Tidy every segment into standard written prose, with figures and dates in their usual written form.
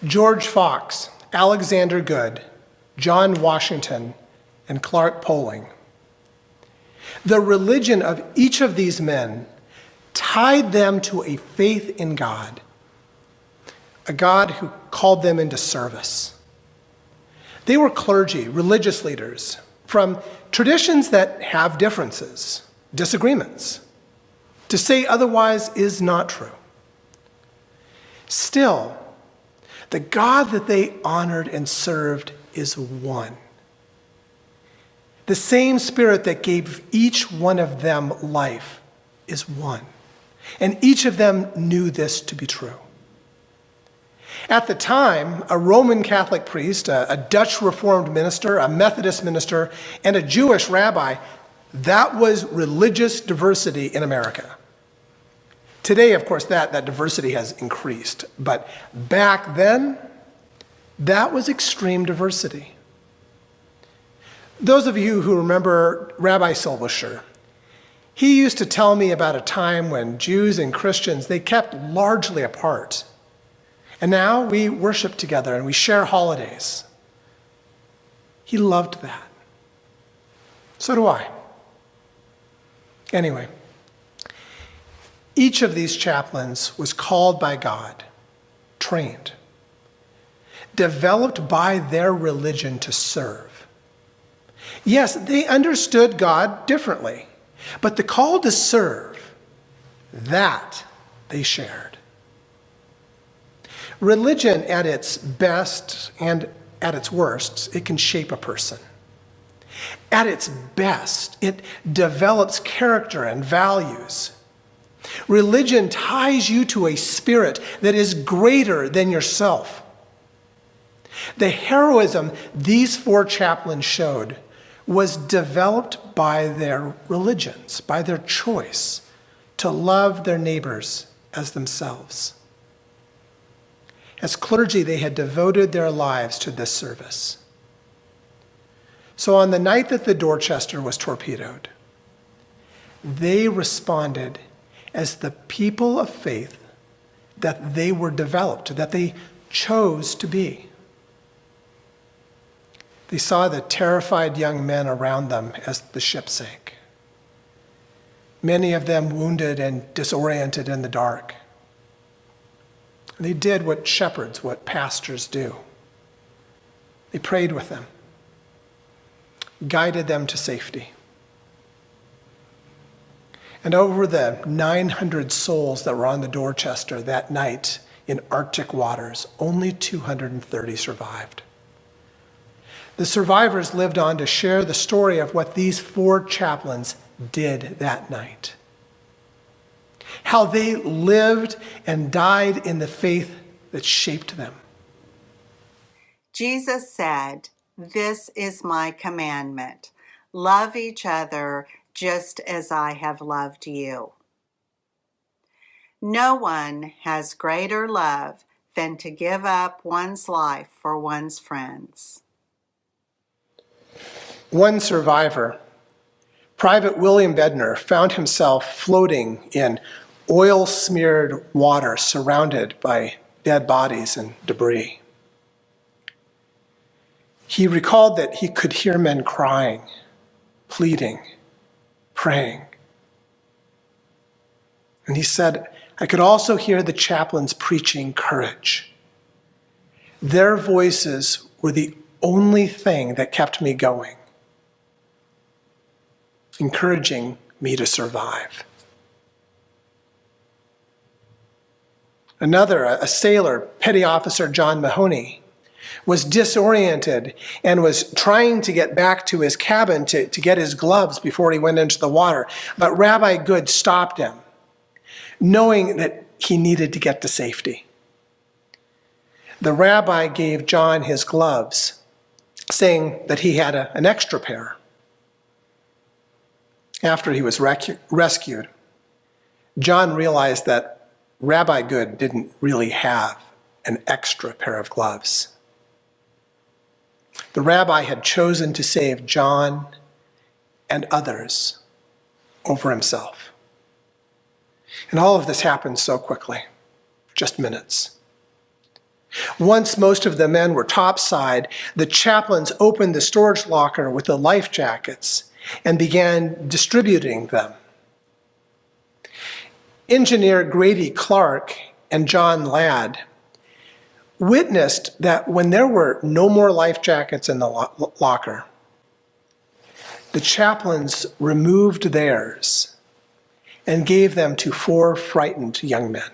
George Fox, Alexander Good, John Washington, and Clark Poling. The religion of each of these men tied them to a faith in God, a God who called them into service. They were clergy, religious leaders, from traditions that have differences, disagreements. To say otherwise is not true. Still, the God that they honored and served is one. The same Spirit that gave each one of them life is one. And each of them knew this to be true. At the time, a Roman Catholic priest, a Dutch Reformed minister, a Methodist minister, and a Jewish rabbi, that was religious diversity in America. Today, of course, that diversity has increased. But back then, that was extreme diversity. Those of you who remember Rabbi Silberscher, he used to tell me about a time when Jews and Christians, they kept largely apart. And now we worship together and we share holidays. He loved that. So do I. Anyway, each of these chaplains was called by God, trained, developed by their religion to serve. Yes, they understood God differently, but the call to serve, that they shared. Religion at its best and at its worst, it can shape a person. At its best, it develops character and values. Religion ties you to a spirit that is greater than yourself. The heroism these four chaplains showed was developed by their religions, by their choice to love their neighbors as themselves. As clergy, they had devoted their lives to this service. So on the night that the Dorchester was torpedoed, they responded as the people of faith that they were developed, that they chose to be. They saw the terrified young men around them as the ship sank. Many of them wounded and disoriented in the dark. They did what shepherds, what pastors do. They prayed with them, guided them to safety. And over the 900 souls that were on the Dorchester that night in Arctic waters, only 230 survived. The survivors lived on to share the story of what these four chaplains did that night. How they lived and died in the faith that shaped them. Jesus said, "This is my commandment. Love each other just as I have loved you." No one has greater love than to give up one's life for one's friends. One survivor, Private William Bednar, found himself floating in oil-smeared water surrounded by dead bodies and debris. He recalled that he could hear men crying, pleading, praying. And he said, I could also hear the chaplains preaching courage. Their voices were the only thing that kept me going, encouraging me to survive. Another, a sailor, Petty Officer John Mahoney, was disoriented and was trying to get back to his cabin to get his gloves before he went into the water. But Rabbi Good stopped him, knowing that he needed to get to safety. The rabbi gave John his gloves, saying that he had an extra pair. After he was rescued, John realized that Rabbi Good didn't really have an extra pair of gloves. The rabbi had chosen to save John and others over himself. And all of this happened so quickly, just minutes. Once most of the men were topside, the chaplains opened the storage locker with the life jackets and began distributing them. Engineer Grady Clark and John Ladd witnessed that when there were no more life jackets in the locker, the chaplains removed theirs and gave them to 4 frightened young men.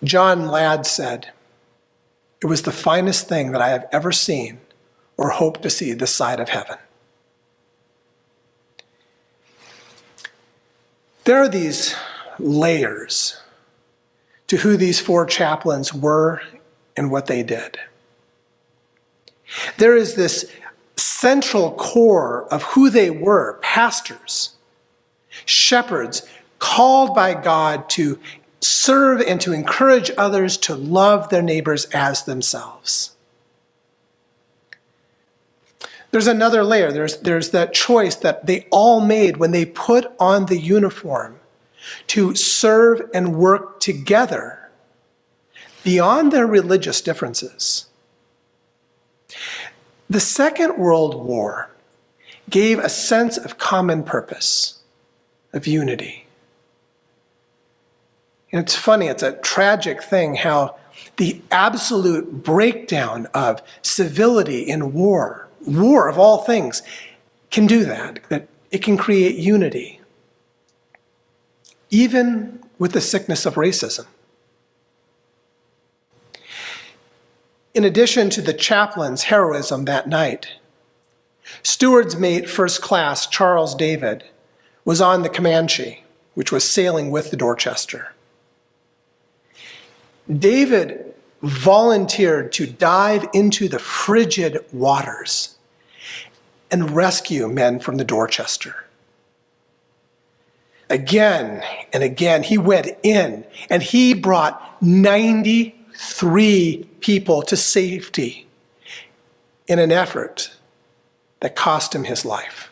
John Ladd said, "It was the finest thing that I have ever seen or hope to see this side of heaven." There are these layers to who these 4 chaplains were and what they did. There is this central core of who they were: pastors, shepherds, called by God to serve and to encourage others to love their neighbors as themselves. There's another layer. There's that choice that they all made when they put on the uniform to serve and work together beyond their religious differences. The Second World War gave a sense of common purpose, of unity. And it's funny, it's a tragic thing how the absolute breakdown of civility in war of all things, can do that it can create unity, even with the sickness of racism. In addition to the chaplain's heroism that night, steward's mate first class Charles David was on the Comanche, which was sailing with the Dorchester. David volunteered to dive into the frigid waters and rescue men from the Dorchester. Again and again, he went in and he brought 93 people to safety in an effort that cost him his life.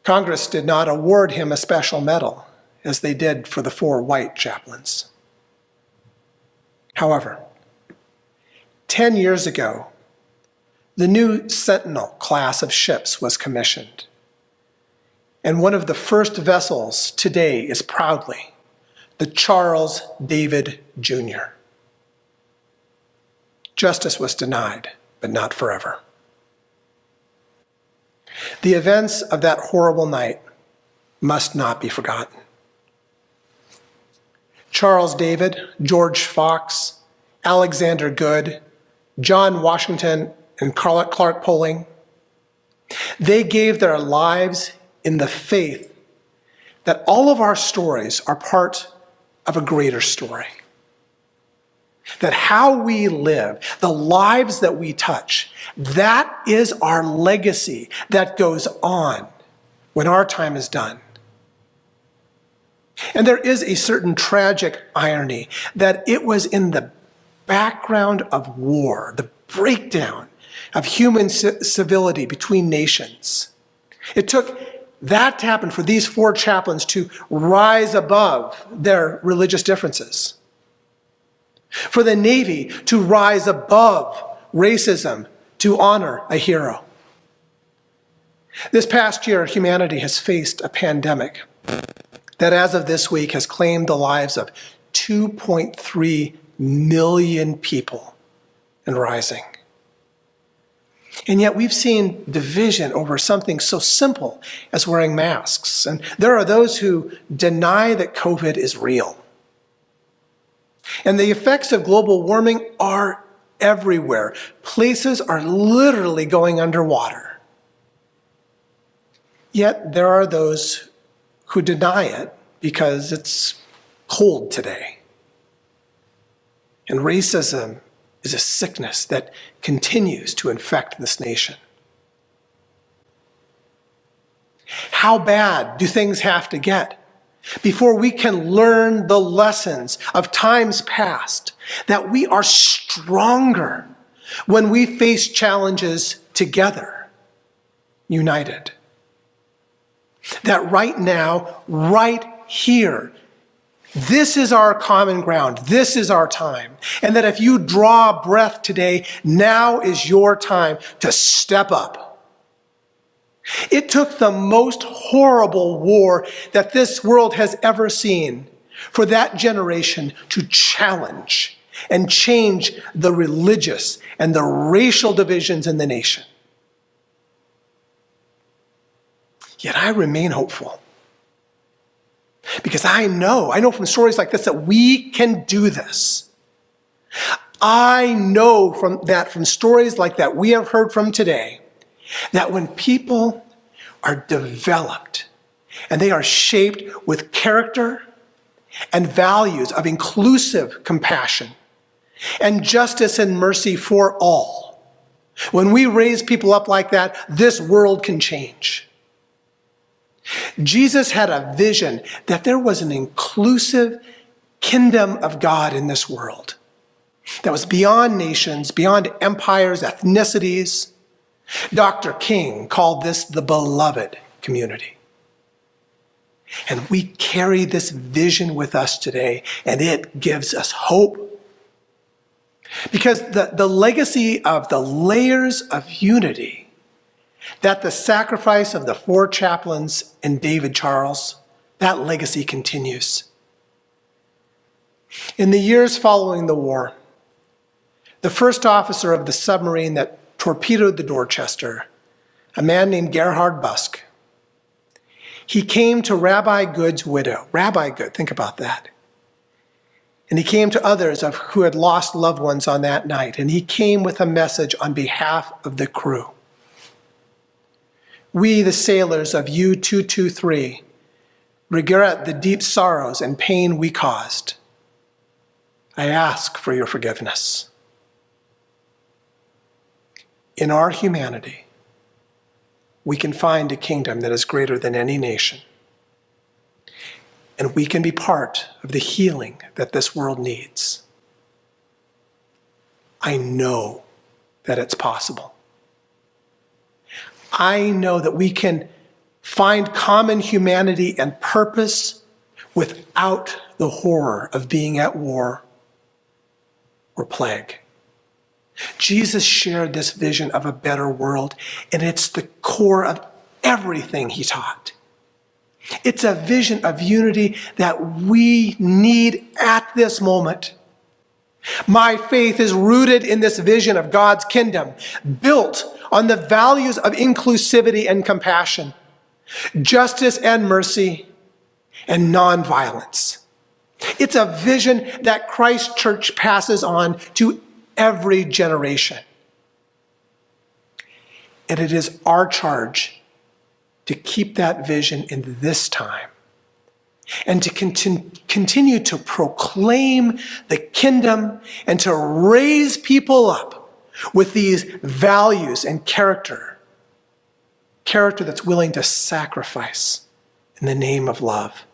Congress did not award him a special medal, as they did for the 4 white chaplains. However, 10 years ago, the new Sentinel class of ships was commissioned. And one of the first vessels today is proudly the Charles David Jr. Justice was denied, but not forever. The events of that horrible night must not be forgotten. Charles David, George Fox, Alexander Goode, John Washington, and Clark Poling, they gave their lives in the faith that all of our stories are part of a greater story. That how we live, the lives that we touch, that is our legacy that goes on when our time is done. And there is a certain tragic irony that it was in the background of war, the breakdown of human civility between nations. It took that to happen for these 4 chaplains to rise above their religious differences. For the Navy to rise above racism to honor a hero. This past year, humanity has faced a pandemic that as of this week has claimed the lives of 2.3 million people and rising. And yet we've seen division over something so simple as wearing masks. And there are those who deny that COVID is real. And the effects of global warming are everywhere. Places are literally going underwater. Yet there are those who deny it because it's cold today. And racism is a sickness that continues to infect this nation. How bad do things have to get before we can learn the lessons of times past, that we are stronger when we face challenges together, united? That right now, right here, This is our common ground. This is our time. And that if you draw breath today, now is your time to step up. It took the most horrible war that this world has ever seen for that generation to challenge and change the religious and the racial divisions in the nation. Yet I remain hopeful. Because I know from stories like this that we can do this. I know from stories like that we have heard from today, that when people are developed and they are shaped with character and values of inclusive compassion and justice and mercy for all, when we raise people up like that, this world can change. Jesus had a vision that there was an inclusive kingdom of God in this world that was beyond nations, beyond empires, ethnicities. Dr. King called this the beloved community. And we carry this vision with us today, and it gives us hope. Because the legacy of the layers of unity that the sacrifice of the 4 chaplains and David Charles, that legacy continues. In the years following the war, the first officer of the submarine that torpedoed the Dorchester, a man named Gerhard Busk, he came to Rabbi Good's widow. Rabbi Good, think about that. And he came to others who had lost loved ones on that night, and he came with a message on behalf of the crew. We, the sailors of U-223, regret the deep sorrows and pain we caused. I ask for your forgiveness. In our humanity, we can find a kingdom that is greater than any nation. And we can be part of the healing that this world needs. I know that it's possible. I know that we can find common humanity and purpose without the horror of being at war or plague. Jesus shared this vision of a better world, and it's the core of everything he taught. It's a vision of unity that we need at this moment. My faith is rooted in this vision of God's kingdom, built on the values of inclusivity and compassion, justice and mercy, and nonviolence. It's a vision that Christ Church passes on to every generation. And it is our charge to keep that vision in this time and to continue to proclaim the kingdom and to raise people up with these values and character that's willing to sacrifice in the name of love.